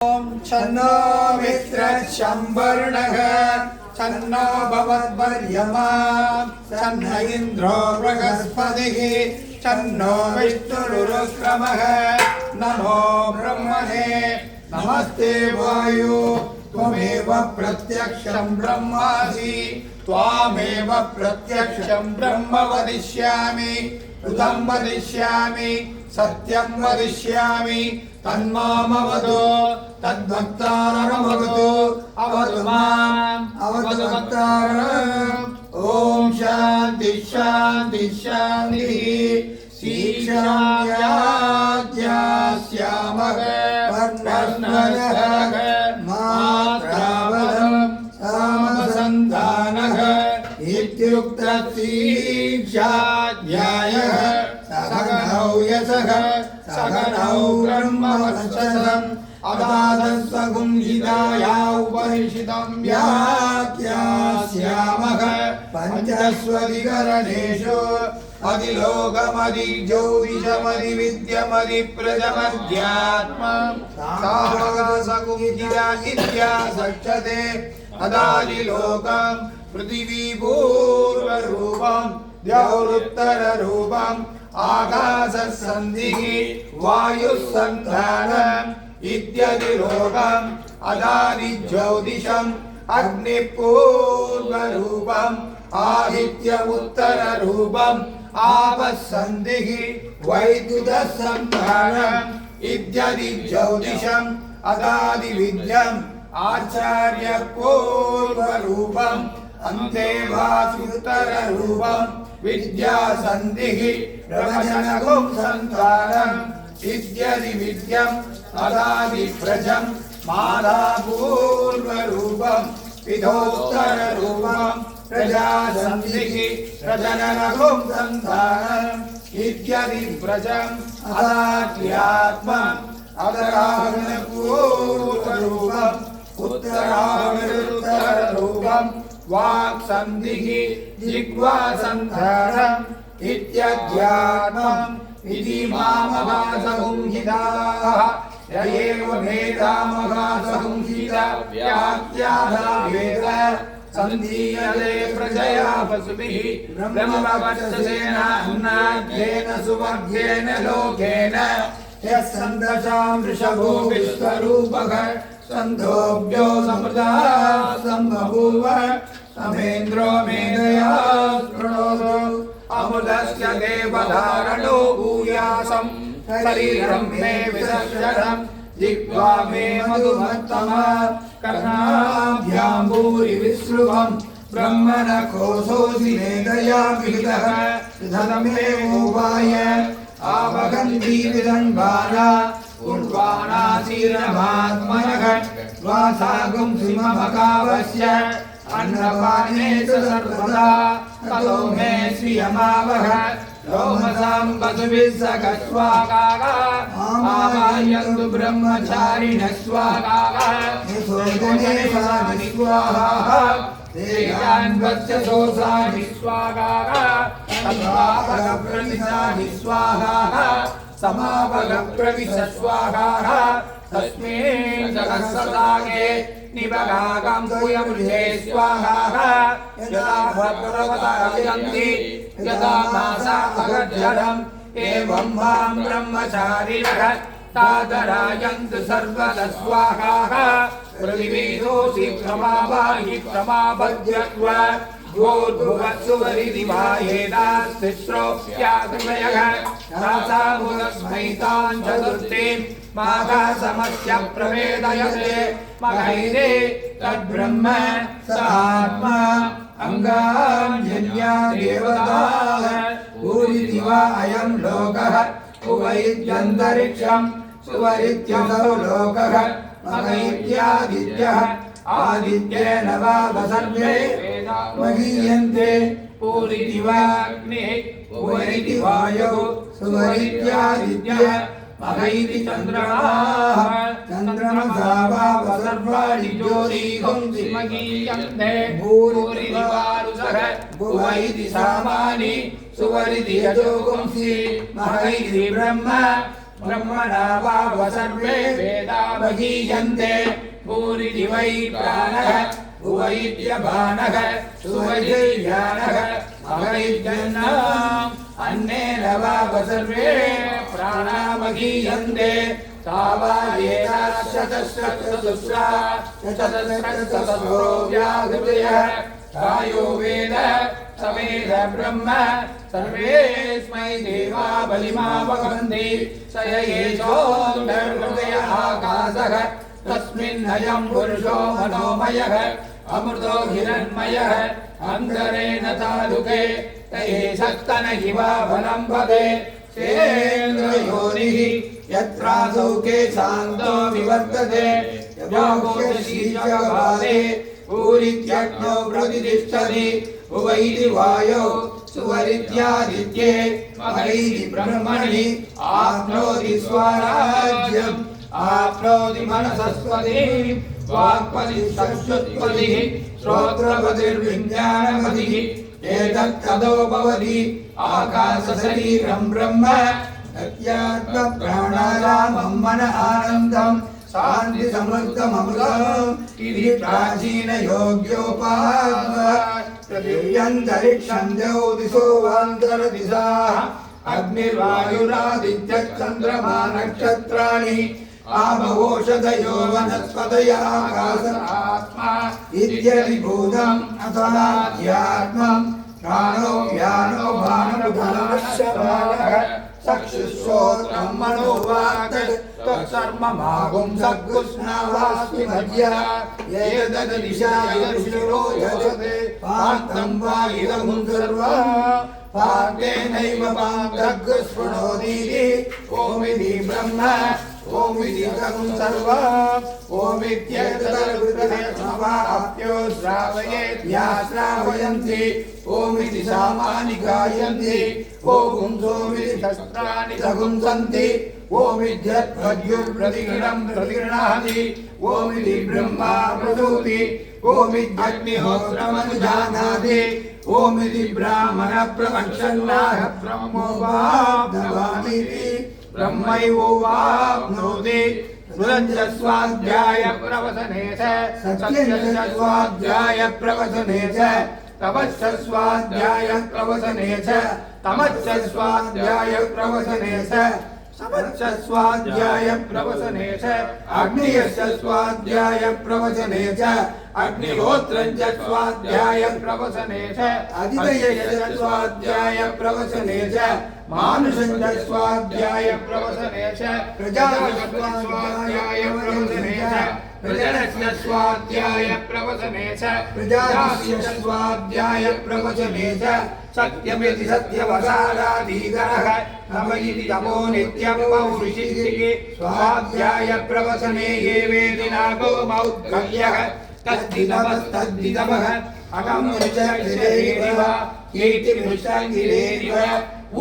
ओम छन्नो मित्रशंवर्णः छन्नो भवद्वर्यमा छन्न इन्द्रो बृहस्पतिः छन्नो विष्णुरुक्रमः नमो ब्रह्मणे नमस्ते वायु त्वमेव प्रत्यक्षं ब्रह्मासि त्वामेव प्रत्यक्षं ब्रह्म वदिष्यामि उदं वदिष्यामि सत्यं वदिष्यामि तन्मामवतु तद्भक्तारमवतु अवतु माम् अवतु भक्तारम्। ॐ शान्ति शान्ति शान्तिः। शीर्षायाद्यास्यामः वर्णः मात्रावधम् सामसन्तानः इत्युक्तः शीर्षाध्यायः सगनौ यशः सगनौ ब्रह्मवक्षसम् अदादस्वगुंहिताया उपनिषदं व्याख्यास्यामः पञ्चस्वधिकरणेषु अधिलोकमधिज्योतिषमधिविद्यमधिप्रजमध्यात्मं साहसगुंहिता इत्यासक्ष्यते अदादिलोकं पृथिवीपूर्वरूपं द्यौरुत्तररूपम् आकाशसन्धिः वायुस्सन्धानम् इत्यदिलोकम् अदादिज्योतिषम् अग्निपूर्वरूपम् आदित्यमुत्तररूपम् आवसन्धिः वैद्युतसन्धानम् इत्यदिज्योतिषम् अदादिविद्यम् आचार्यपूर्वरूपम् अन्तेवासुत्तररूपम् विद्यासन्धिः प्रवचनगुं सन्तानम् इत्यदि विद्यम् अदादिप्रजम् मालापूर्वरूपम् विधोत्तररूपम् प्रजासन्धिः प्रजननगुं सन्तानम् इत्यदि प्रजम् अदाद्यात्मम् अदराहरणपूर्वरूपम् उत्तराहरणोत्तररूपम् वाक्सन्धिः जिह्वासन्धानम् इत्यध्यात्मम् इति मामगासंहिताः ययेव वेदामगासंहिता व्याख्याता वेद सन्धीयते प्रजया पशुभिः ब्रह्मवर्चसेन अन्नाद्येन सुवर्ग्येन लोकेन यः सन्दशां वृषभो विश्वरूपः सन्धोभ्यो समृता सम्बभूव समेन्द्रो मेधया शृणोतु अमृतस्य देवधारणो भूयासम् शरीरं मे विसर्जनम् जिह्वा मे मधुमत्तमा कर्णाभ्यां भूरि विश्रुवम् ब्रह्मणकोशोऽसि मेधया विहितः धनमेवोपाय आवगन्ति विदन्वाना उर्वाणासीरमात्मनः वासागुं सिममकावस्य अन्नपाने च सर्वदा ततो मे श्रियमावह रोमसां वसुभिः सकस्वागाः आवाहयन्तु ब्रह्मचारिणः स्वागाः यशोजनेशानि स्वाहा तेजान् वत्ससोऽसानि स्वागाः समापगप्रविशानि स्वागाः समापगप्रविश स्वागाः तस्मिन् सहस्रदागे निबगागं भूयमृधे स्वाहाः यदा भद्रवतायन्ति यदा नासा अगर्जनम् एवं मां ब्रह्मचारिणः तादरायन्तु सर्वदा स्वाहाः पृथिवीरोऽसि प्रमावाहि प्रमापद्यत्व भूर्भुवत्सुवरिदिवायेदास्तिस्रोऽप्याकृतयः तासामुदस्मैतान् चतुर्थीम् माघासमस्य प्रवेदयते मघैरे तद्ब्रह्म स आत्मा अङ्गान्यन्या देवताः भूरिदिवा अयं लोकः उवैद्यन्तरिक्षं सुवरित्यसौ लोकः मघैत्यादित्यः आदित्येन सर्वे महीयन्ते पूरिदिवाग्निः उवैति वायुः सुवरित्यादित्यः मघैति चन्द्रमाः चन्द्रमसा सर्वाणि ज्योतिगुंसि महीयन्ते भूरिदिवारुसः भुवैति सामानि सुवरिति यजोगुंसि मघैति ब्रह्म ब्रह्मणा वा सर्वे वेदा महीयन्ते पूरिति वै प्राणः भुवैद्यबाणः सुवैद्यानः मगैद्यन्नाम् अन्नेन वा सर्वे प्राणा महीयन्ते तावा येनाशतस्रस्रसुस्रा शतस्रस्रसो व्याहृतयः कायो वेद सवेद ब्रह्म सर्वेस्मै देवा बलिमावगन्ति स एषोऽन्तर्हृदय आकाशः तस्मिन्नयं पुरुषो मनोमयः अमृतो हिरण्मयः अन्तरेण तालुके त एषस्तन इव बलम्बते सेन्द्रयोनिः यत्रासौ केशान्तो विवर्तते योगोशीशवादे पूरित्यग्नौ प्रतिष्ठति उवैति वायो सुवरित्यादित्ये महैति ब्रह्मणि आप्नोति स्वराज्यम् आप्नोति मनसस्पतिः वाक्पतिः चक्षुष्पतिः श्रोत्रपतिर्विज्ञानपतिः एतत्तदो भवति आकाशशरीरं ब्रह्म अध्यात्मप्राणायामं मन आनन्दं शान्ति समृद्धममृतम् इति प्राचीनयोग्योपासनान्तरिक्षं द्यौदिशो वान्तरदिशाः अग्निर्वायुरादित्यश्चन्द्रमा नक्षत्राणि आवोषधयो वनस्पतयः आकाशरात्मा इत्यभिभूतम् अथाध्यात्मम् प्राणो व्यानो भानुधनश्चराः चक्षुश्रोत्रं मनोवाक् तत्सर्वमागुं सद्गुष्णावास्मि मध्या एतद्दिशायशिरो यजते पान्तं वा इदमुं सर्वं पान्तेनैव पान्तग्स्पृणोतीति ओमिति ब्रह्म ओमिति तगुं सर्वम् ओमित्येतदर्वृतदेशमाप्यो श्रावयेत् या श्रावयन्ति ओमिति सामानि गायन्ति ओं सोमिति शस्त्राणि सगुंसन्ति ओमित्यद्वद्युप्रतिगृणं प्रतिगृह्णाति ओमिति ब्रह्मा प्रसूति ओमित्यग्निहोत्रमनुजानाति ओमिति ब्राह्मण प्रवक्षन्नाः ब्रह्मो वाप्नवामीति ब्रह्मैवोवाप्नोति सुरञ्जस्वाध्याय प्रवचने च सत्यञ्जस्वाध्याय प्रवचने च तपश्च स्वाध्याय प्रवचने च तमश्च स्वाध्याय प्रवचने च समश्च स्वाध्याय प्रवचने च अग्नियश्च स्वाध्याय प्रवचने च अग्निहोत्रञ्च स्वाध्याय प्रवचने च अदितयश्च स्वाध्याय प्रवचने च मानुषञ्च स्वाध्याय प्रवचने च प्रजापतिश्च स्वाध्याय प्रवचने च प्रजनस्य स्वाध्याय प्रवचने च प्रजापतिश्च स्वाध्याय प्रवचने च सत्यमिति सत्यवसाराधिकरः तम इति तमो नित्यं पौरुषिः स्वाध्याय प्रवचने ये वेदि नागो मौद्गल्यः तद्दितमस्तद्दितमः अहं ऋषगिरेरिव येति ऋषगिरेरिव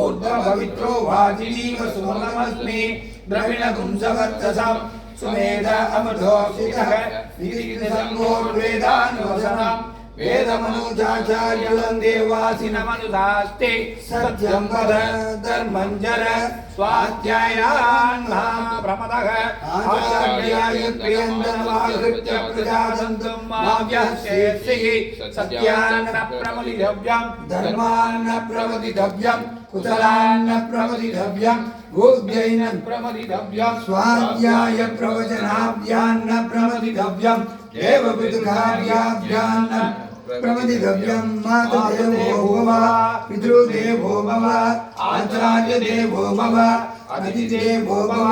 ऊर्ध्वपवित्रो वाजिनीव सुमनमस्मि द्रविणपुंसवर्चसं सुमेध अमृतोऽक्षितः विदितसङ्गोर्वेदानुवसनम् वेदमनुजाचार्यं देवासिनमनुदास्ते सत्यं वद धर्मं चर स्वाध्यायान् प्रमदः आचार्याय प्रियन्दनमाहृत्य प्रजातन्त्रं माव्यहस्येत्सिः सत्यान्न प्रमदितव्यं धर्मान्न प्रमदितव्यं कुशलान्न प्रमदितव्यं गोप्यैन प्रमदितव्यं स्वाध्याय प्रवचनाभ्यान्न प्रमदितव्यं देवपितृकार्याभ्यान्न प्रमदितव्यं मातृदेवो भव पितृदेवो भव आचार्यदेवो भव अतिथिदेवो भव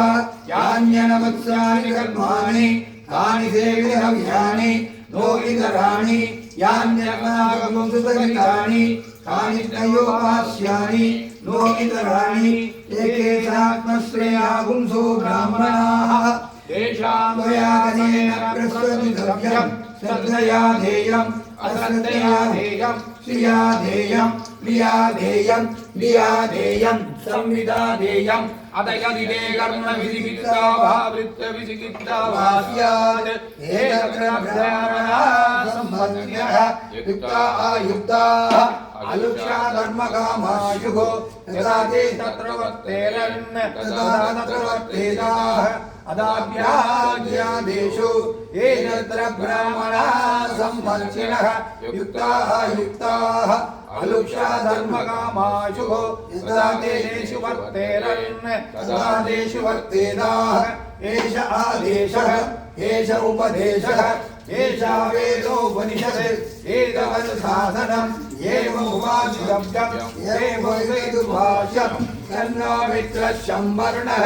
यान्यनवत्सानि कर्माणि तानि सेवितव्यानि लोकितराणि यान्यनागमं सुतरितानि तानि त्रयोपास्यानि लोकितराणि एकेशात्मश्रेयागुंसो ब्राह्मणाः तेषां त्वयागनेन प्रस्तुतव्यं श्रद्धया ध्येयम् अश्रद्धया ध्येयं श्रिया ध्येयं प्रिया ध्येयं प्रिया ध्येयं संविदा ध्येयम् अत यदिते कर्म विधिकित्ता वा वृत्तविचिकित्ता वा स्यात् एतत्र ब्राह्मणाः सम्पन्नः युक्ता अयुक्ताः अलुक्षा धर्मकामायुः यदा ते तत्र वर्तेरन् तदा तत्र वर्तेताः अदाभ्याज्ञादेषु ये तत्र ब्राह्मणाः सम्पन्निनः युक्ताः अलुक्षा धर्मकामायुः यदा तेषु वर्तेरन् तदा तेषु वर्तेताः एष आदेशः एष उपदेशः एषा वेदोपनिषत् एतदनुशासनम् एवमुपासितव्यम् एवमुपदेशुभाष्यम् तन्नो मित्रशंवर्णः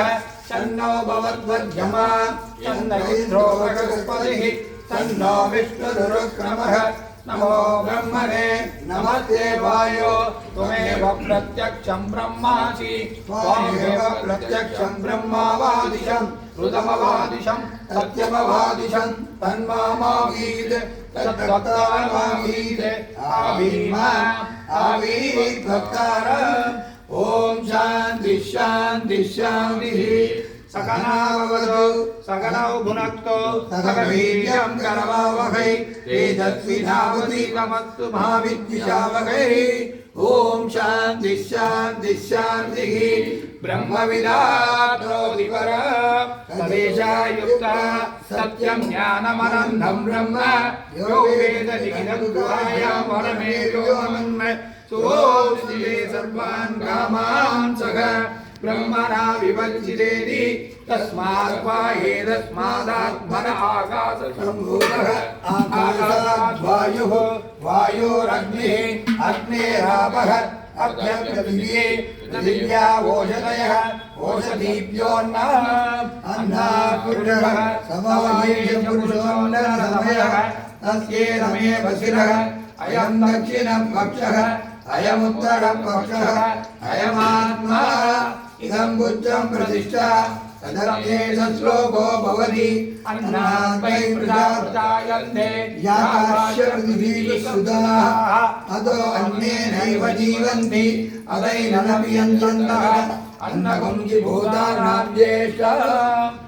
तन्नो भवद्वर्यमा तन्न इन्द्रो बृहस्पतिः तन्नो विष्णुरुक्रमः नमो ब्रह्मणे नमस्ते वायो त्वमेव प्रत्यक्षं ब्रह्मासि त्वमेव प्रत्यक्षं ब्रह्मावादिशं ऋतमवादिशं सत्यमवादिशं तन्मामावीत् तद्भक्तारमावीत् आवीर्भक्तार ॐ शान्ति शान्ति शान्तिः सकनाववतु सकनौ भुनक्तु सकवीर्यं करवावहै तेजस्विनावतीतमस्तु महाविद्विषावहै ॐ शान्ति शान्ति शान्तिः ब्रह्मविदाप्नोति परं तदेशायुक्ता सत्यं ज्ञानमनन्तं ब्रह्म यो वेदनिखिलं गुहायां परमेव्योमन् सुवोदिते सर्वान् कामान् सः ब्रह्मणा विभजितेति तस्मात् पायेदस्मादात्मन आकाशसम्भूतः आकाशात् वायुः वायोरग्निः अग्नेरापः अभ्यपृथिवी पृथिव्या ओषधयः ओषधीभ्योऽन्नः अन्नात् पुरुषः समावेशपुरुषोऽन्नसमयः तस्येदमे वसिरः अयं दक्षिणं पक्षः अयमुत्तरं पक्षः अयमात्मा इदं बुद्धं प्रतिष्ठा तदर्थेन श्लोको भवति अन्नात् वै प्रजायन्ते याकाश्य पृथिवीसुधाः अतो अन्नेनैव जीवन्ति अदैनमपि यन्तन्तः अन्नगुंजि भूतानां ज्येष्ठः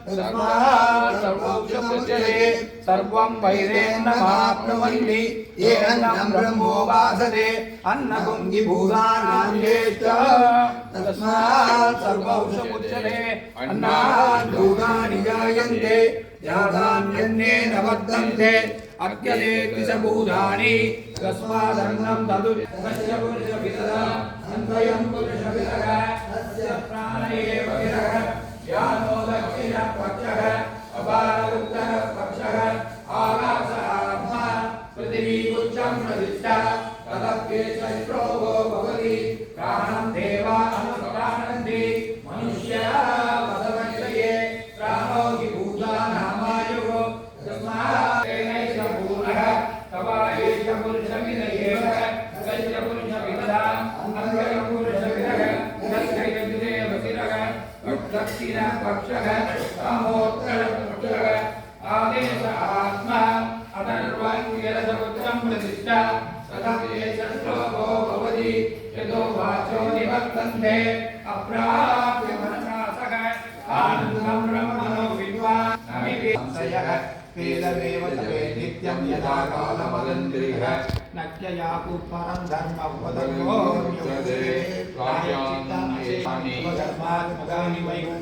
तस्मात् सर्वोक्षमुच्यते सर्वं वैरेन्नमाप्नुवन्ति ये अन्नं ब्रह्मोपासते अन्नगुंजि भूतानां ज्येष्ठः तस्मात् सर्वोक्षमुच्यते अन्नात् भूतानि जायन्ते याथान्यन्नेन वर्तन्ते अत्यदेति स भूतानि तस्मादन्नं तदु तस्य पुरुषविदः अन्वयं पुरुषविदः तस्य प्राण एव विरः यानो दक्षिणः पक्षः अपारमुत्तरः पक्षः आकाशः आत्मा पृथिवी उच्चं प्रतिष्ठा तदप्येश्वरो भवति प्राणं देवा अनुप्राणन्ति मनुष्याः पदवक्षये प्राणो हि भूतानामायुः तस्मात् तेनैष पूर्णः तवा एष पुरुषविद एव तस्य पुरुषविदः अन्वयं पुरुषविदः तस्य यजुते वसिरः दक्षिणः पक्षः सामोत्तरः पक्षः आदेश आत्मा अतर्वं यदसमुच्चं प्रतिष्ठा तदप्येश्वरो भवति यतो वाचो निवर्तन्ते अप्राप्य मनसा सह आनन्दं ब्रह्मणो विद्वान् नमिति संशयः वेदमेव जपे नित्यं यदा कालमदन्त्रिः नक्ययाकुत्परं धर्मवदन्तो